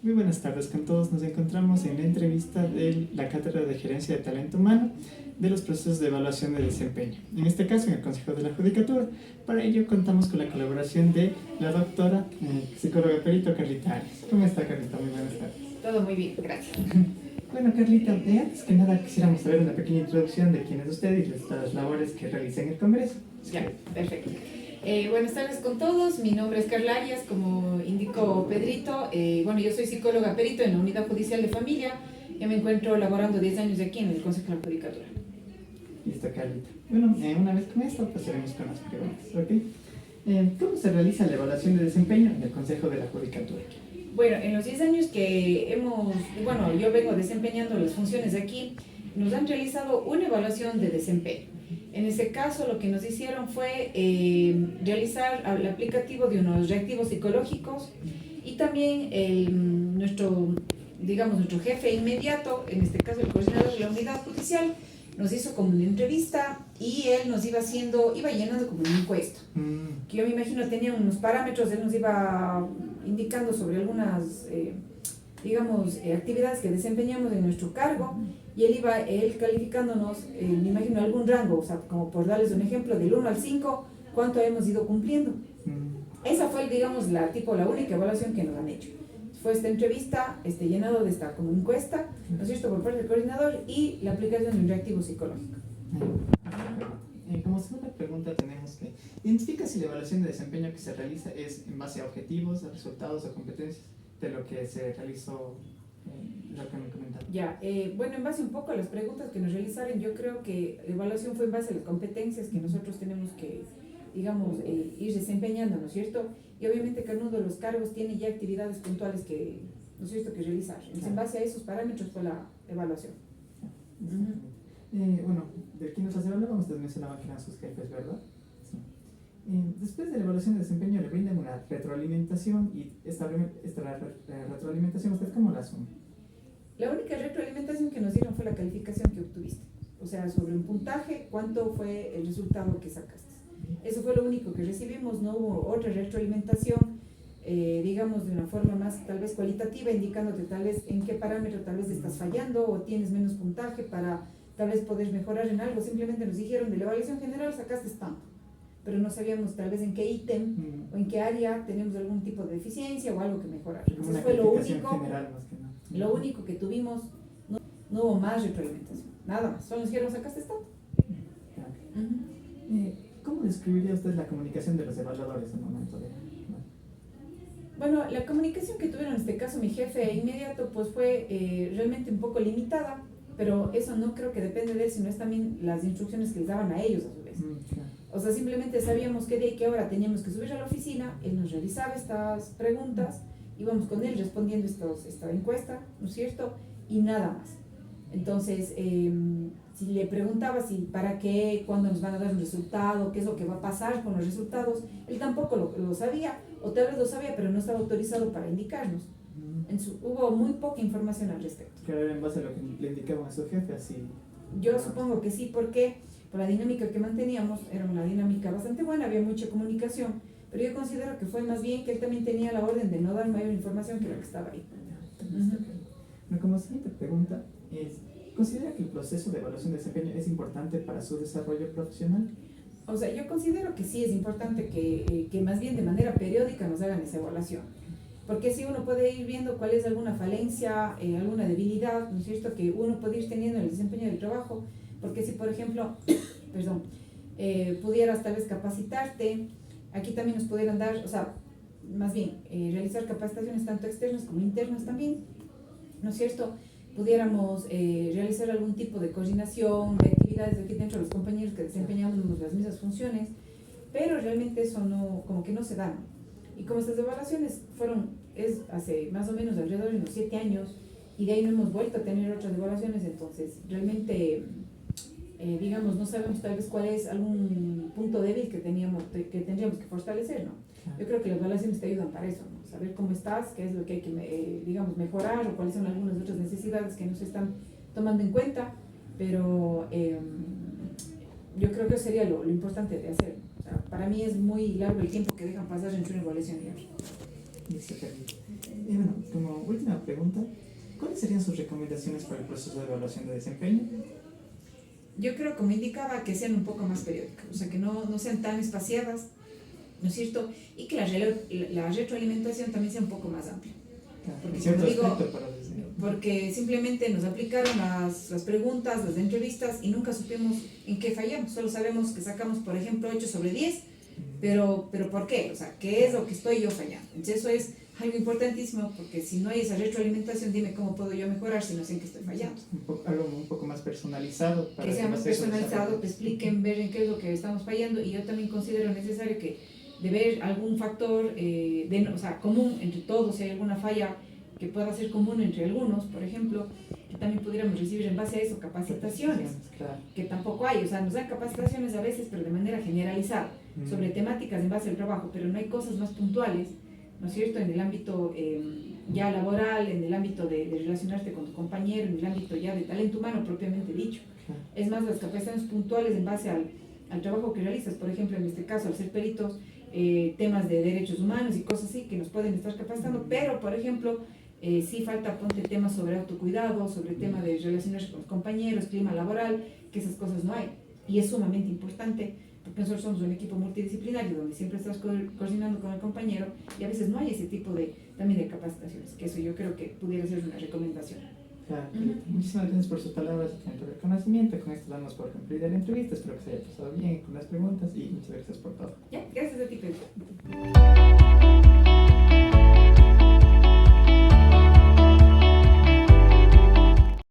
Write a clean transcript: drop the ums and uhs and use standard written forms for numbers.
Muy buenas tardes con todos. Nos encontramos en la entrevista de la Cátedra de Gerencia de Talento Humano de los procesos de evaluación de desempeño. En este caso, en el Consejo de la Judicatura. Para ello, contamos con la colaboración de la doctora psicóloga perito Carlita Arias. ¿Cómo está, Carlita? Muy buenas tardes. Todo muy bien, gracias. Bueno, Carlita, antes que nada quisiéramos saber una pequeña introducción de quién es usted y las labores que realiza en el Congreso. Ya, perfecto. Buenas tardes con todos, mi nombre es Carla Arias, como indicó Pedrito. Yo soy psicóloga perito en la Unidad Judicial de Familia. Yo me encuentro laborando 10 años de aquí en el Consejo de la Judicatura. Listo, Carlita. Bueno, una vez con esto, pasaremos con las preguntas, ¿ok? ¿Cómo se realiza la evaluación de desempeño en el Consejo de la Judicatura? Bueno, en los 10 años que yo vengo desempeñando las funciones de aquí, nos han realizado una evaluación de desempeño. En ese caso, lo que nos hicieron fue realizar el aplicativo de unos reactivos psicológicos y también nuestro jefe inmediato, en este caso el coordinador de la unidad judicial, nos hizo como una entrevista y él nos iba llenando como una encuesta. Que yo me imagino tenía unos parámetros, él nos iba indicando sobre algunas, actividades que desempeñamos en nuestro cargo y él calificándonos, me imagino algún rango, o sea, como por darles un ejemplo, del 1 al 5, cuánto hemos ido cumpliendo. Esa fue, la única evaluación que nos han hecho. Fue esta entrevista, llenado de esta como encuesta, ¿no es cierto?, por parte del coordinador y la aplicación de un reactivo psicológico. Como segunda pregunta tenemos que identifica si la evaluación de desempeño que se realiza es en base a objetivos, a resultados o competencias de lo que se realizó, lo que me comentaba. En base un poco a las preguntas que nos realizaron, yo creo que la evaluación fue en base a las competencias que nosotros tenemos que, ir desempeñando, ¿no es cierto? Y obviamente cada uno de los cargos tiene ya actividades puntuales que, ¿no es cierto?, que realizar. Entonces, en base a esos parámetros fue la evaluación. De quienes las evaluaban, usted mencionaba que eran sus jefes, ¿verdad? Sí. Después de la evaluación de desempeño, le brindan una retroalimentación y esta retroalimentación, ¿usted cómo la asume? La única retroalimentación que nos dieron fue la calificación que obtuviste. O sea, sobre un puntaje, cuánto fue el resultado que sacaste. Eso fue lo único que recibimos, no hubo otra retroalimentación, de una forma más tal vez cualitativa, indicándote tal vez en qué parámetro tal vez estás fallando o tienes menos puntaje para tal vez poder mejorar en algo. Simplemente nos dijeron de la evaluación general sacaste tanto, pero no sabíamos tal vez en qué ítem o en qué área tenemos algún tipo de deficiencia o algo que mejorar. Entonces fue lo único, general, más que nada. Lo único que tuvimos, no hubo más retroalimentación, nada más, solo nos dijeron sacaste tanto. ¿Cómo describiría usted la comunicación de los evaluadores al momento de...? Bueno, la comunicación que tuvieron en este caso mi jefe inmediato pues fue realmente un poco limitada, pero eso no creo que depende de él, sino es también las instrucciones que les daban a ellos a su vez. O sea, simplemente sabíamos qué día y qué hora teníamos que subir a la oficina, él nos realizaba estas preguntas, íbamos con él respondiendo esta encuesta, ¿no es cierto? Y nada más. Entonces, si le preguntaba si para qué, cuándo nos van a dar un resultado, qué es lo que va a pasar con los resultados, él tampoco lo sabía, o tal vez lo sabía, pero no estaba autorizado para indicarnos. Hubo muy poca información al respecto. Que era en base a lo que le indicaban a su jefe, así. Yo supongo que sí, porque por la dinámica que manteníamos, era una dinámica bastante buena, había mucha comunicación, pero yo considero que fue más bien que él también tenía la orden de no dar mayor información que la que estaba ahí. Como siguiente pregunta es, ¿considera que el proceso de evaluación de desempeño es importante para su desarrollo profesional? O sea, yo considero que sí es importante que más bien de manera periódica nos hagan esa evaluación. Porque si uno puede ir viendo cuál es alguna falencia, alguna debilidad, ¿no es cierto?, que uno puede ir teniendo en el desempeño del trabajo. Porque si, por ejemplo, pudieras tal vez capacitarte, aquí también nos pudieran dar, o sea, más bien, realizar capacitaciones tanto externas como internas también, ¿no es cierto? Pudiéramos realizar algún tipo de coordinación, de actividades aquí dentro de los compañeros que desempeñamos las mismas funciones, pero realmente eso como que no se da. Y como estas evaluaciones es hace más o menos alrededor de unos 7 años, y de ahí no hemos vuelto a tener otras evaluaciones, entonces realmente, no sabemos tal vez cuál es algún punto débil que tendríamos que fortalecer, ¿no? Yo creo que las evaluaciones te ayudan para eso, ¿no? Saber cómo estás, qué es lo que hay que, mejorar, o cuáles son algunas otras necesidades que no se están tomando en cuenta, pero yo creo que sería lo importante de hacer. O sea, para mí es muy largo el tiempo que dejan pasar entre una evaluación y otra. Listo, Carlita. Y bueno, como última pregunta, ¿cuáles serían sus recomendaciones para el proceso de evaluación de desempeño? Yo creo, como indicaba, que sean un poco más periódicas, o sea, que no sean tan espaciadas, ¿no es cierto? Y que la retroalimentación también sea un poco más amplia. Porque, Cierto como digo, aspecto para porque simplemente nos aplicaron las preguntas, las entrevistas y nunca supimos en qué fallamos. Solo sabemos que sacamos, por ejemplo, 8 sobre 10, pero ¿por qué? O sea, ¿qué es lo que estoy yo fallando? Entonces eso es algo importantísimo, porque si no hay esa retroalimentación, dime cómo puedo yo mejorar si no sé en qué estoy fallando. Algo un poco más personalizado. Que sea más personalizado, te expliquen, ver en qué es lo que estamos fallando. Y yo también considero necesario que de ver algún factor o sea, común entre todos, si hay alguna falla que pueda ser común entre algunos, por ejemplo, que también pudiéramos recibir en base a eso capacitaciones, claro. que tampoco hay, o sea, nos dan capacitaciones a veces, pero de manera generalizada, sobre temáticas en base al trabajo, pero no hay cosas más puntuales, ¿no es cierto?, en el ámbito ya laboral, en el ámbito de relacionarte con tu compañero, en el ámbito ya de talento humano propiamente dicho. Claro. Es más, las capacitaciones puntuales en base al trabajo que realizas, por ejemplo, en este caso, al ser peritos, temas de derechos humanos y cosas así que nos pueden estar capacitando, pero, por ejemplo, sí falta, ponte temas sobre autocuidado, sobre el tema de relacionarse con los compañeros, clima laboral, que esas cosas no hay. Y es sumamente importante, porque nosotros somos un equipo multidisciplinario donde siempre estás coordinando con el compañero y a veces no hay ese tipo también de capacitaciones, que eso yo creo que pudiera ser una recomendación. Claro. Muchísimas gracias por sus palabras y por el conocimiento. Con esto damos por concluida la entrevista. Espero que se haya pasado bien con las preguntas y muchas gracias por todo. Ya, gracias a ti, Pedro.